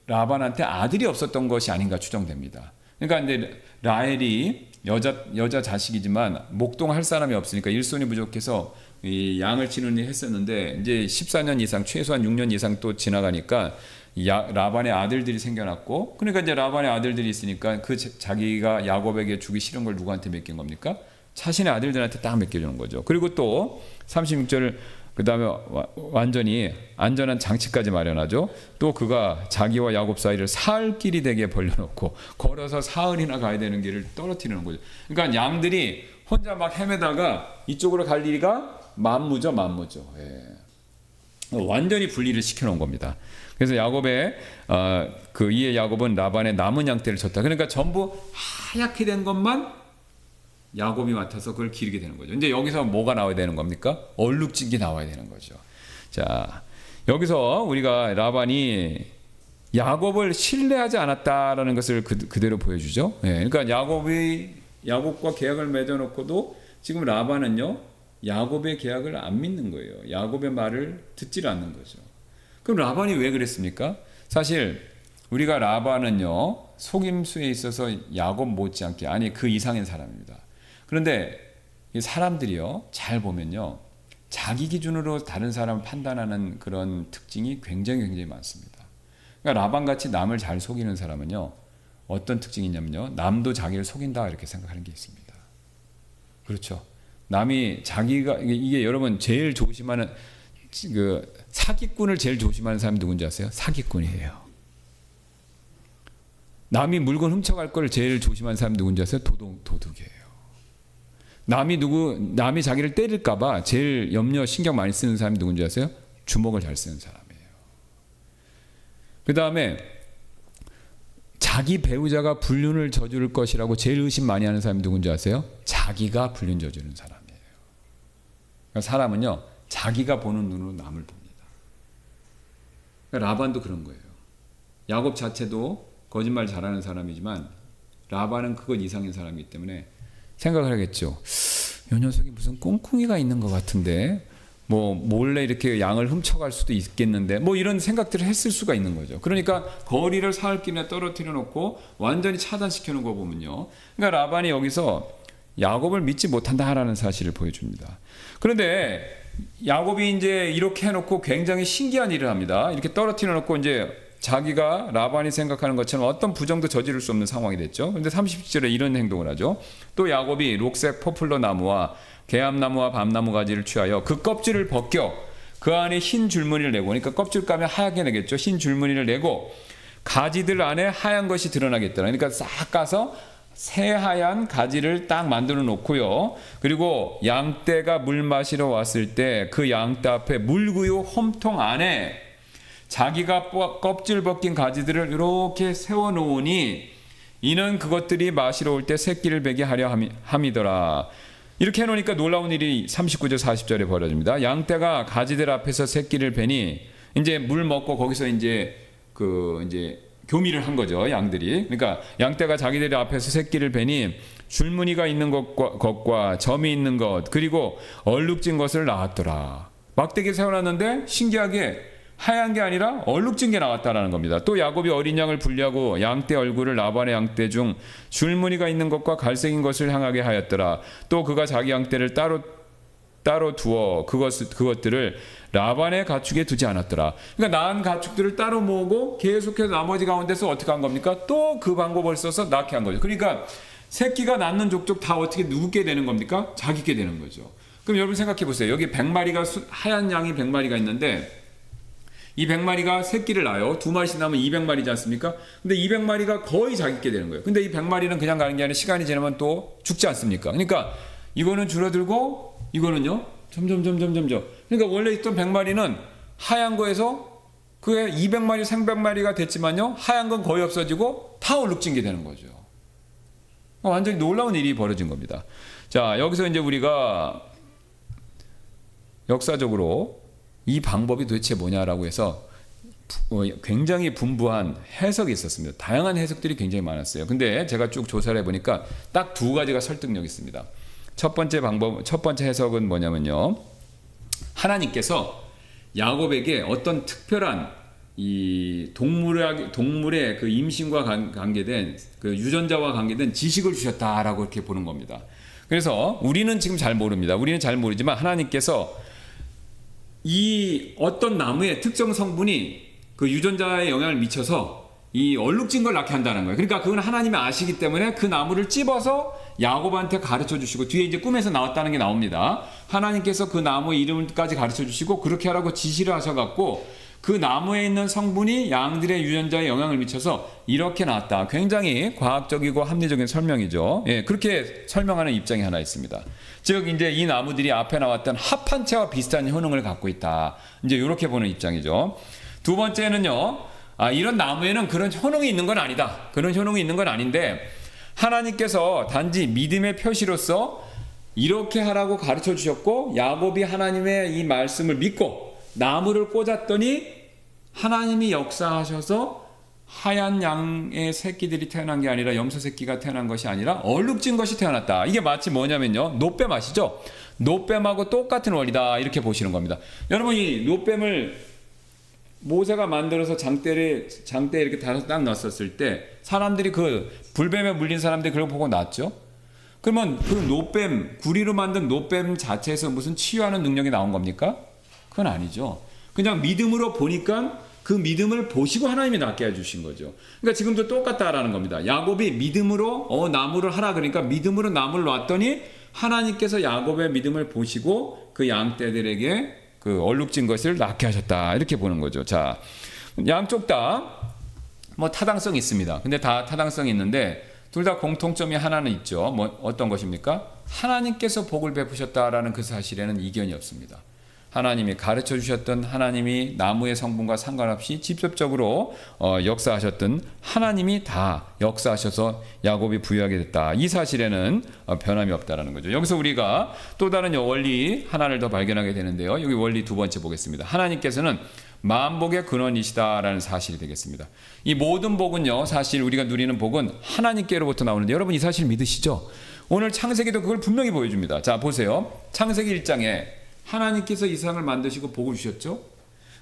라반한테 아들이 없었던 것이 아닌가 추정됩니다. 그러니까 이제 라헬이 여자 자식이지만 목동할 사람이 없으니까 일손이 부족해서 이 양을 치는 일 했었는데 이제 14년 이상 최소한 6년 이상 또 지나가니까 라반의 아들들이 생겨났고 그러니까 이제 라반의 아들들이 있으니까 그 자기가 야곱에게 주기 싫은 걸 누구한테 맡긴 겁니까? 자신의 아들들한테 딱 맡겨주는 거죠. 그리고 또 36절 그 다음에 완전히 안전한 장치까지 마련하죠. 또 그가 자기와 야곱 사이를 사흘 길이 되게 벌려놓고 걸어서 사흘이나 가야 되는 길을 떨어뜨리는 거죠. 그러니까 양들이 혼자 막 헤매다가 이쪽으로 갈 일이가 만무죠. 예. 완전히 분리를 시켜놓은 겁니다. 그래서 야곱의 이에 야곱은 라반의 남은 양떼를 쳤다. 그러니까 전부 하얗게 된 것만 야곱이 맡아서 그걸 기르게 되는 거죠. 이제 여기서 뭐가 나와야 되는 겁니까? 얼룩진 게 나와야 되는 거죠. 자, 여기서 우리가 라반이 야곱을 신뢰하지 않았다라는 것을 그대로 보여주죠. 예, 그러니까 야곱과 계약을 맺어놓고도 지금 라반은요 야곱의 계약을 안 믿는 거예요. 야곱의 말을 듣질 않는 거죠. 그럼 라반이 왜 그랬습니까? 사실 우리가 라반은요 속임수에 있어서 야곱 못지않게 아니 그 이상인 사람입니다. 그런데 이 사람들이요 잘 보면요 자기 기준으로 다른 사람을 판단하는 그런 특징이 굉장히 많습니다. 그러니까 라반같이 남을 잘 속이는 사람은요 어떤 특징이 있냐면요 남도 자기를 속인다 이렇게 생각하는 게 있습니다. 그렇죠. 남이 자기가 이게 여러분 제일 조심하는 그 사기꾼을 제일 조심하는 사람이 누군지 아세요? 사기꾼이에요. 남이 물건 훔쳐갈 걸 제일 조심하는 사람이 누군지 아세요? 도둑이에요. 남이 자기를 때릴까봐 제일 신경 많이 쓰는 사람이 누군지 아세요? 주먹을 잘 쓰는 사람이에요. 그 다음에 자기 배우자가 불륜을 저지를 것이라고 제일 의심 많이 하는 사람이 누군지 아세요? 자기가 불륜 저지르는 사람이에요. 그러니까 사람은요 자기가 보는 눈으로 남을 봅니다. 그러니까 라반도 그런 거예요. 야곱 자체도 거짓말 잘하는 사람이지만 라반은 그것 이상인 사람이기 때문에 생각을 하겠죠. 이 녀석이 무슨 꽁꽁이가 있는 것 같은데 뭐 몰래 이렇게 양을 훔쳐갈 수도 있겠는데 뭐 이런 생각들을 했을 수가 있는 거죠. 그러니까 거리를 사흘길에 떨어뜨려 놓고 완전히 차단시켜 놓은 거 보면요. 그러니까 라반이 여기서 야곱을 믿지 못한다라는 사실을 보여줍니다. 그런데 야곱이 이제 이렇게 해놓고 굉장히 신기한 일을 합니다. 이렇게 떨어뜨려 놓고 이제 자기가 라반이 생각하는 것처럼 어떤 부정도 저지를 수 없는 상황이 됐죠. 그런데 30절에 이런 행동을 하죠. 또 야곱이 녹색 포플러 나무와 개암나무와 밤나무 가지를 취하여 그 껍질을 벗겨 그 안에 흰 줄무늬를 내고 그러니까 껍질 까면 하얗게 내겠죠. 흰 줄무늬를 내고 가지들 안에 하얀 것이 드러나겠다. 그러니까 싹 까서 새하얀 가지를 딱 만들어 놓고요. 그리고 양떼가 물 마시러 왔을 때 그 양떼 앞에 물구유 홈통 안에 자기가 껍질 벗긴 가지들을 이렇게 세워놓으니 이는 그것들이 마시러 올 때 새끼를 베게 하려 함이더라. 이렇게 해놓으니까 놀라운 일이 39절 40절에 벌어집니다. 양떼가 가지들 앞에서 새끼를 베니 이제 물 먹고 거기서 이제 교미를 한 거죠, 양들이. 그러니까 양떼가 자기들 앞에서 새끼를 베니 줄무늬가 있는 것과 점이 있는 것 그리고 얼룩진 것을 낳았더라. 막대기 세워놨는데 신기하게 하얀 게 아니라 얼룩진 게 나왔다라는 겁니다. 또 야곱이 어린 양을 분리하고 양떼 얼굴을 라반의 양떼 중 줄무늬가 있는 것과 갈색인 것을 향하게 하였더라. 또 그가 자기 양떼를 따로 두어 그것들을 라반의 가축에 두지 않았더라. 그러니까 낳은 가축들을 따로 모으고 계속해서 나머지 가운데서 어떻게 한 겁니까? 또 그 방법을 써서 낳게 한 거죠. 그러니까 새끼가 낳는 족족 다 어떻게 누구게 되는 겁니까? 자기게 되는 거죠. 그럼 여러분 생각해 보세요. 여기 100마리가 하얀 양이 100마리가 있는데 이 100마리가 새끼를 낳아요. 2마리씩 낳으면 200마리지 않습니까? 근데 200마리가 거의 자기게 되는 거예요. 근데 이 100마리는 그냥 가는 게 아니라 시간이 지나면 또 죽지 않습니까? 그러니까 이거는 줄어들고 이거는요. 점점. 그러니까 원래 있던 100마리는 하얀 거에서 그게 200마리, 300마리가 됐지만요. 하얀 건 거의 없어지고 다 얼룩진 게 되는 거죠. 완전히 놀라운 일이 벌어진 겁니다. 자, 여기서 이제 우리가 역사적으로 이 방법이 도대체 뭐냐라고 해서 굉장히 분부한 해석이 있었습니다. 다양한 해석들이 굉장히 많았어요. 근데 제가 쭉 조사를 해보니까 딱 2가지가 설득력이 있습니다. 첫 번째 해석은 뭐냐면요. 하나님께서 야곱에게 어떤 특별한 이 동물의 그 임신과 관계된 그 유전자와 관계된 지식을 주셨다라고 이렇게 보는 겁니다. 그래서 우리는 지금 잘 모릅니다. 우리는 잘 모르지만 하나님께서 이 어떤 나무의 특정 성분이 그 유전자에 영향을 미쳐서 이 얼룩진 걸 낳게 한다는 거예요. 그러니까 그건 하나님이 아시기 때문에 그 나무를 찝어서 야곱한테 가르쳐 주시고 뒤에 이제 꿈에서 나왔다는 게 나옵니다. 하나님께서 그 나무의 이름까지 가르쳐 주시고 그렇게 하라고 지시를 하셔갖고 그 나무에 있는 성분이 양들의 유전자에 영향을 미쳐서 이렇게 나왔다. 굉장히 과학적이고 합리적인 설명이죠. 예, 그렇게 설명하는 입장이 하나 있습니다. 즉 이제 이 나무들이 앞에 나왔던 합판체와 비슷한 효능을 갖고 있다. 이제 이렇게 보는 입장이죠. 두 번째는요. 이런 나무에는 그런 효능이 있는 건 아니다. 그런 효능이 있는 건 아닌데 하나님께서 단지 믿음의 표시로서 이렇게 하라고 가르쳐 주셨고 야곱이 하나님의 이 말씀을 믿고 나무를 꽂았더니 하나님이 역사하셔서 하얀 양의 새끼들이 태어난 게 아니라 염소 새끼가 태어난 것이 아니라 얼룩진 것이 태어났다. 이게 마치 뭐냐면요. 노뱀 아시죠? 노뱀하고 똑같은 원리다. 이렇게 보시는 겁니다. 여러분 이 노뱀을 모세가 만들어서 장대에 이렇게 딱 놨었을 때 사람들이 그 불뱀에 물린 사람들이 그걸 보고 놨죠. 그러면 그 노뱀, 구리로 만든 노뱀 자체에서 무슨 치유하는 능력이 나온 겁니까? 그건 아니죠. 그냥 믿음으로 보니까 그 믿음을 보시고 하나님이 낫게 해주신 거죠. 그러니까 지금도 똑같다라는 겁니다. 야곱이 믿음으로 나무를 하라 그러니까 믿음으로 나무를 놨더니 하나님께서 야곱의 믿음을 보시고 그 양떼들에게 그 얼룩진 것을 낫게 하셨다. 이렇게 보는 거죠. 자, 양쪽 다 뭐 타당성이 있습니다. 근데 다 타당성이 있는데 둘 다 공통점이 하나는 있죠. 뭐 어떤 것입니까? 하나님께서 복을 베푸셨다라는 그 사실에는 이견이 없습니다. 하나님이 가르쳐 주셨던 하나님이 나무의 성분과 상관없이 직접적으로 역사하셨던 하나님이 다 역사하셔서 야곱이 부유하게 됐다. 이 사실에는 변함이 없다라는 거죠. 여기서 우리가 또 다른 원리 하나를 더 발견하게 되는데요. 여기 원리 두 번째 보겠습니다. 하나님께서는 만복의 근원이시다라는 사실이 되겠습니다. 이 모든 복은요. 사실 우리가 누리는 복은 하나님께로부터 나오는데 여러분 이 사실 믿으시죠? 오늘 창세기도 그걸 분명히 보여줍니다. 자 보세요. 창세기 1장에 하나님께서 이 세상을 만드시고 복을 주셨죠.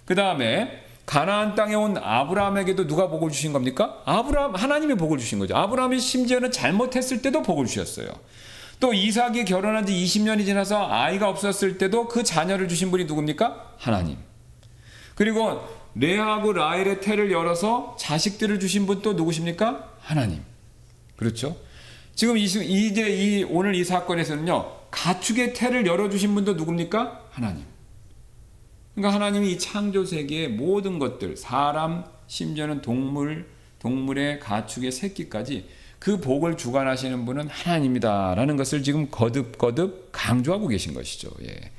그 다음에 가나안 땅에 온 아브라함에게도 누가 복을 주신 겁니까? 하나님이 복을 주신 거죠. 아브라함이 심지어는 잘못했을 때도 복을 주셨어요. 또 이삭이 결혼한 지 20년이 지나서 아이가 없었을 때도 그 자녀를 주신 분이 누굽니까? 하나님. 그리고 레아하고 라헬의 태를 열어서 자식들을 주신 분 또 누구십니까? 하나님. 그렇죠? 지금 오늘 이 사건에서는요. 가축의 태를 열어주신 분도 누굽니까? 하나님. 그러니까 하나님이 이 창조 세계의 모든 것들, 사람, 심지어는 동물의 가축의 새끼까지 그 복을 주관하시는 분은 하나님이다라는 것을 지금 거듭 강조하고 계신 것이죠. 예.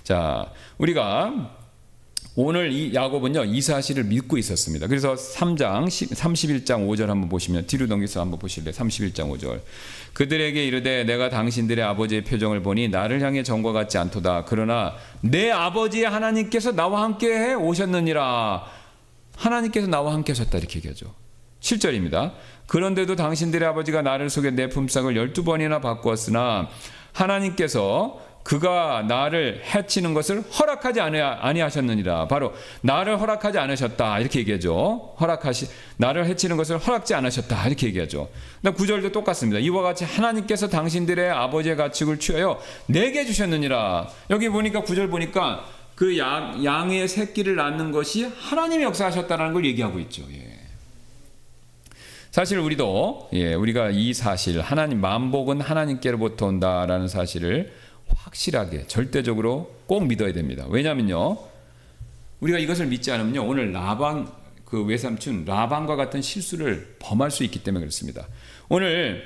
자, 우리가 오늘 이 야곱은요 이 사실을 믿고 있었습니다. 그래서 3장 31장 5절 한번 보시면 뒤로 넘겨서 한번 보실래요? 31장 5절. 그들에게 이르되 내가 당신들의 아버지의 표정을 보니 나를 향해 전과 같지 않도다. 그러나 내 아버지의 하나님께서 나와 함께 해 오셨느니라. 하나님께서 나와 함께 하셨다 이렇게 얘기하죠. 7절입니다. 그런데도 당신들의 아버지가 나를 속여 내 품삯을 12번이나 바꾸었으나 하나님께서 그가 나를 해치는 것을 허락하지 아니하셨느니라. 바로 나를 허락하지 않으셨다 이렇게 얘기하죠. 나를 해치는 것을 허락지 않으셨다 이렇게 얘기하죠. 9절도 똑같습니다. 이와 같이 하나님께서 당신들의 아버지의 가축을 취하여 내게 주셨느니라. 여기 보니까 9절 보니까 그 양의 새끼를 낳는 것이 하나님이 역사하셨다는 걸 얘기하고 있죠. 사실 우리도 우리가 이 사실 하나님 만복은 하나님께로부터 온다라는 사실을 확실하게 절대적으로 꼭 믿어야 됩니다. 왜냐면요 우리가 이것을 믿지 않으면요 오늘 라반 그 외삼촌 라반과 같은 실수를 범할 수 있기 때문에 그렇습니다. 오늘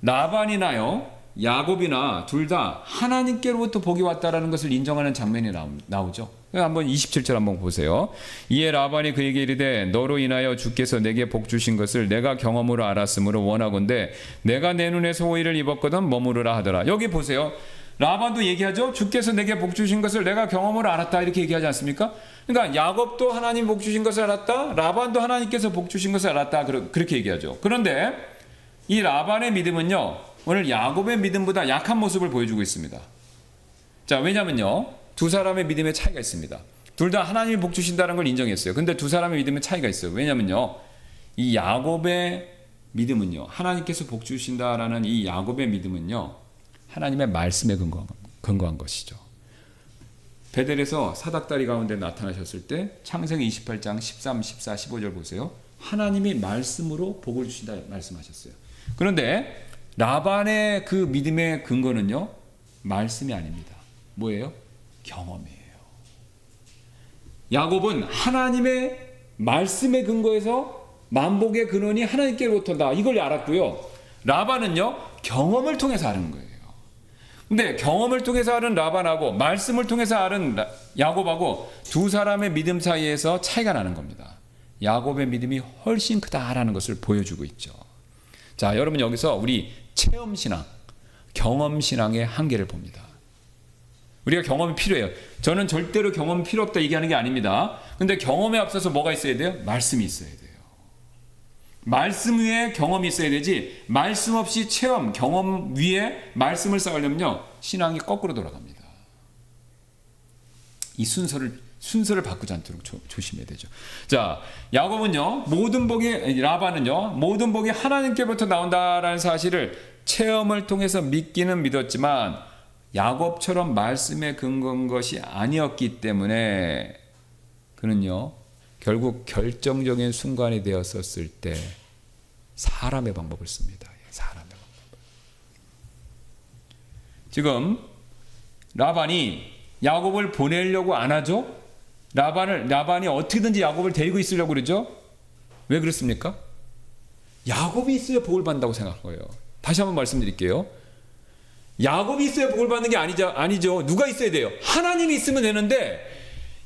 라반이나요 야곱이나 둘 다 하나님께로부터 복이 왔다라는 것을 인정하는 장면이 나오죠. 한번 27절 한번 보세요. 이에 라반이 그에게 이르되 너로 인하여 주께서 내게 복 주신 것을 내가 경험으로 알았으므로 원하건대 내가 내 눈에 소호의를 입었거든 머무르라 하더라. 여기 보세요. 라반도 얘기하죠. 주께서 내게 복 주신 것을 내가 경험으로 알았다 이렇게 얘기하지 않습니까? 그러니까 야곱도 하나님 복 주신 것을 알았다. 라반도 하나님께서 복 주신 것을 알았다. 그렇게 얘기하죠. 그런데 이 라반의 믿음은요 오늘 야곱의 믿음보다 약한 모습을 보여주고 있습니다. 자, 왜냐면요 두 사람의 믿음에 차이가 있습니다. 둘 다 하나님이 복 주신다는 걸 인정했어요. 근데 두 사람의 믿음에 차이가 있어요. 왜냐면요 이 야곱의 믿음은요 하나님께서 복 주신다라는 이 야곱의 믿음은요 하나님의 말씀에 근거한 것이죠. 베델에서 사닥다리 가운데 나타나셨을 때 창세기 28장 13, 14, 15절 보세요. 하나님이 말씀으로 복을 주신다 말씀하셨어요. 그런데 라반의 그 믿음의 근거는요 말씀이 아닙니다. 뭐예요? 경험이에요. 야곱은 하나님의 말씀에 근거해서 만복의 근원이 하나님께로부터 온다 이걸 알았고요. 라반은요 경험을 통해서 아는 거예요. 근데 경험을 통해서 아는 라반하고 말씀을 통해서 아는 야곱하고 두 사람의 믿음 사이에서 차이가 나는 겁니다. 야곱의 믿음이 훨씬 크다라는 것을 보여주고 있죠. 자, 여러분 여기서 우리 체험신앙, 경험신앙의 한계를 봅니다. 우리가 경험이 필요해요. 저는 절대로 경험이 필요 없다 얘기하는 게 아닙니다. 근데 경험에 앞서서 뭐가 있어야 돼요? 말씀이 있어야 돼요. 말씀 위에 경험이 있어야 되지 말씀 없이 체험, 경험 위에 말씀을 쌓으려면요 신앙이 거꾸로 돌아갑니다. 이 순서를 바꾸지 않도록 조심해야 되죠. 자, 야곱은요 라반은요 모든 복이 하나님께로부터 나온다라는 사실을 체험을 통해서 믿기는 믿었지만 야곱처럼 말씀에 근거한 것이 아니었기 때문에 그는요 결국 결정적인 순간이 되었었을 때 사람의 방법을 씁니다. 사람의 방법. 지금 라반이 야곱을 보내려고 안 하죠? 라반이 어떻게든지 야곱을 데리고 있으려고 그러죠? 왜 그렇습니까? 야곱이 있어야 복을 받는다고 생각한 거예요. 다시 한번 말씀드릴게요. 야곱이 있어야 복을 받는 게 아니죠. 누가 있어야 돼요? 하나님이 있으면 되는데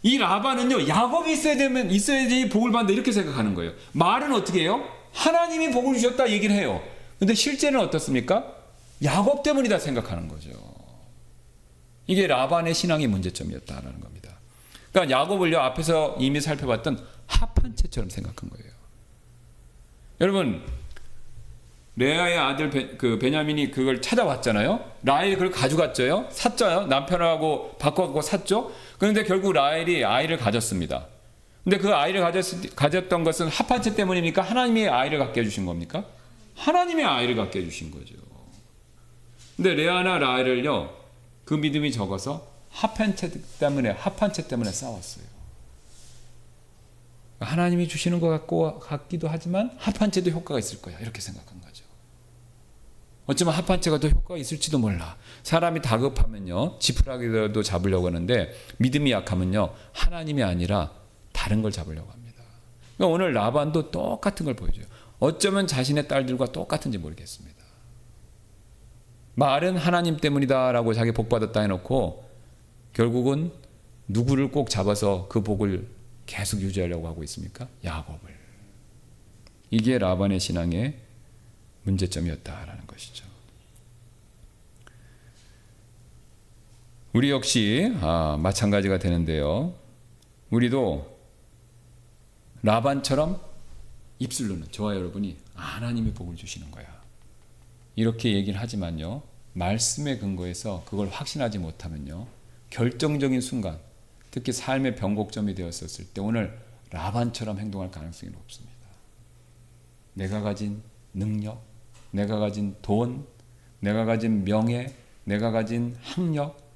이 라반은요 야곱이 있어야지 복을 받는다 이렇게 생각하는 거예요. 말은 어떻게 해요? 하나님이 복을 주셨다 얘기를 해요. 근데 실제는 어떻습니까? 야곱 때문이다 생각하는 거죠. 이게 라반의 신앙의 문제점이었다라는 겁니다. 그러니까 야곱을요 앞에서 이미 살펴봤던 합한채처럼 생각한 거예요. 여러분 레아의 아들 베냐민이 그걸 찾아왔잖아요. 라헬이 그걸 가져갔죠. 샀죠. 남편하고 바꿔갖고 샀죠. 그런데 결국 라헬이 아이를 가졌습니다. 근데 그 아이를 가졌던 것은 합한채 때문입니까? 하나님이 아이를 갖게 해주신 겁니까? 하나님의 아이를 갖게 해주신 거죠. 근데 레아나 라헬을요 그 믿음이 적어서 합한채 때문에 싸웠어요. 하나님이 주시는 것 같기도 하지만 합한채도 효과가 있을 거야 이렇게 생각한 거죠. 어쩌면 합한채가 더 효과가 있을지도 몰라. 사람이 다급하면요 지푸라기라도 잡으려고 하는데 믿음이 약하면요 하나님이 아니라 다른 걸 잡으려고 합니다. 그러니까 오늘 라반도 똑같은 걸 보여줘요. 어쩌면 자신의 딸들과 똑같은지 모르겠습니다. 말은 하나님 때문이다라고 자기 복 받았다 해놓고 결국은 누구를 꼭 잡아서 그 복을 계속 유지하려고 하고 있습니까? 야곱을. 이게 라반의 신앙의 문제점이었다라는 것이죠. 우리 역시 마찬가지가 되는데요. 우리도 라반처럼 입술로는 저와 여러분이 하나님이 복을 주시는 거야, 이렇게 얘기를 하지만요, 말씀의 근거에서 그걸 확신하지 못하면요, 결정적인 순간, 특히 삶의 변곡점이 되었었을 때 오늘 라반처럼 행동할 가능성이 높습니다. 내가 가진 능력, 내가 가진 돈, 내가 가진 명예, 내가 가진 학력,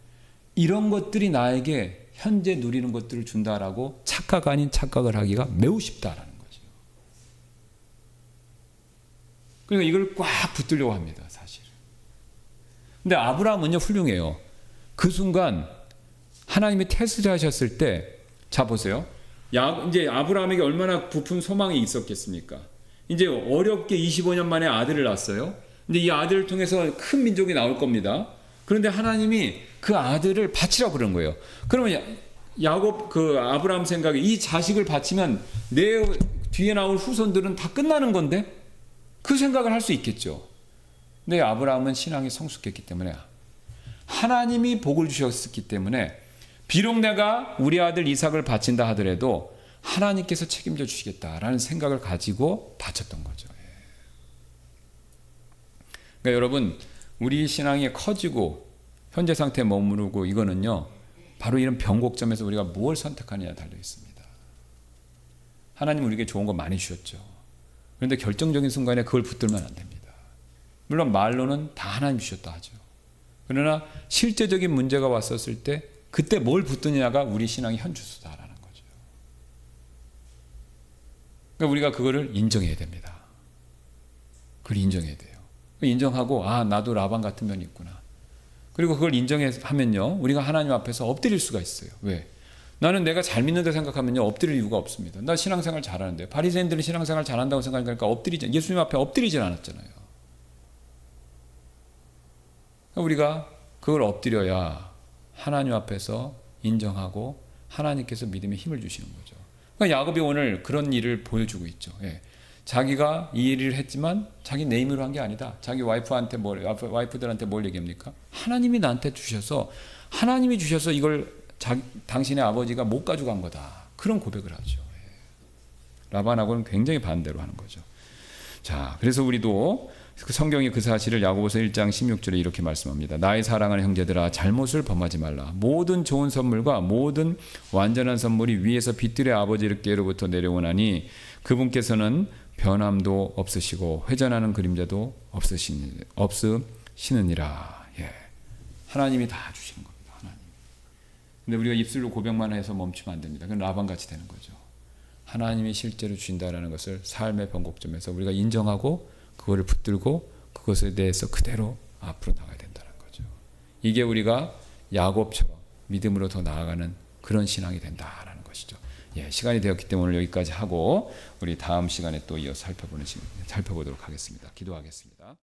이런 것들이 나에게 현재 누리는 것들을 준다라고 착각 아닌 착각을 하기가 매우 쉽다라는 거죠. 그러니까 이걸 꽉 붙들려고 합니다, 사실은. 근데 아브라함은요, 훌륭해요. 그 순간 하나님이 테스트 하셨을 때, 자 보세요. 이제 아브라함에게 얼마나 부푼 소망이 있었겠습니까? 이제 어렵게 25년 만에 아들을 낳았어요. 근데 이 아들을 통해서 큰 민족이 나올 겁니다. 그런데 하나님이 그 아들을 바치라고 그런 거예요. 그러면 아브라함 생각에 이 자식을 바치면 내 뒤에 나올 후손들은 다 끝나는 건데? 그 생각을 할 수 있겠죠. 근데 아브라함은 신앙이 성숙했기 때문에, 하나님이 복을 주셨기 때문에, 비록 내가 우리 아들 이삭을 바친다 하더라도 하나님께서 책임져 주시겠다라는 생각을 가지고 바쳤던 거죠. 그러니까 여러분, 우리 신앙이 커지고 현재 상태에 머무르고, 이거는요, 바로 이런 변곡점에서 우리가 무엇을 선택하느냐에 달려 있습니다. 하나님 우리에게 좋은 거 많이 주셨죠. 그런데 결정적인 순간에 그걸 붙들면 안 됩니다. 물론 말로는 다 하나님 주셨다 하죠. 그러나 실제적인 문제가 왔었을 때 그때 뭘 붙드냐가 우리 신앙의 현주소다라는 거죠. 그러니까 우리가 그거를 인정해야 됩니다. 그걸 인정해야 돼요. 인정하고, 나도 라반 같은 면이 있구나. 그리고 그걸 인정하면요, 우리가 하나님 앞에서 엎드릴 수가 있어요. 왜? 나는 내가 잘 믿는다 생각하면요, 엎드릴 이유가 없습니다. 나 신앙생활 잘하는데. 바리새인들은 신앙생활 잘한다고 생각하니까 예수님 앞에 엎드리진 않았잖아요. 우리가 그걸 엎드려야 하나님 앞에서 인정하고 하나님께서 믿음의 힘을 주시는 거죠. 그러니까 야곱이 오늘 그런 일을 보여주고 있죠. 자기가 이 일을 했지만 자기 내 힘으로 한 게 아니다. 자기 와이프들한테 뭘 얘기합니까? 하나님이 나한테 주셔서, 하나님이 주셔서 이걸 당신의 아버지가 못 가져간 거다. 그런 고백을 하죠. 라반하고는 굉장히 반대로 하는 거죠. 자, 그래서 우리도 성경이 그 사실을 야고보서 1장 16절에 이렇게 말씀합니다. 나의 사랑하는 형제들아, 잘못을 범하지 말라. 모든 좋은 선물과 모든 완전한 선물이 위에서 빛들의 아버지께로부터 내려오나니 그분께서는 변함도 없으시고 회전하는 그림자도 없으시느니라. 하나님이 다 주시는 겁니다. 하나님. 근데 우리가 입술로 고백만 해서 멈추면 안 됩니다. 그건 라반같이 되는 거죠. 하나님이 실제로 주신다라는 것을 삶의 변곡점에서 우리가 인정하고 그거를 붙들고 그것에 대해서 그대로 앞으로 나가야 된다는 거죠. 이게 우리가 야곱처럼 믿음으로 더 나아가는 그런 신앙이 된다라는 것이죠. 시간이 되었기 때문에 오늘 여기까지 하고 우리 다음 시간에 또 이어서 살펴보도록 하겠습니다. 기도하겠습니다.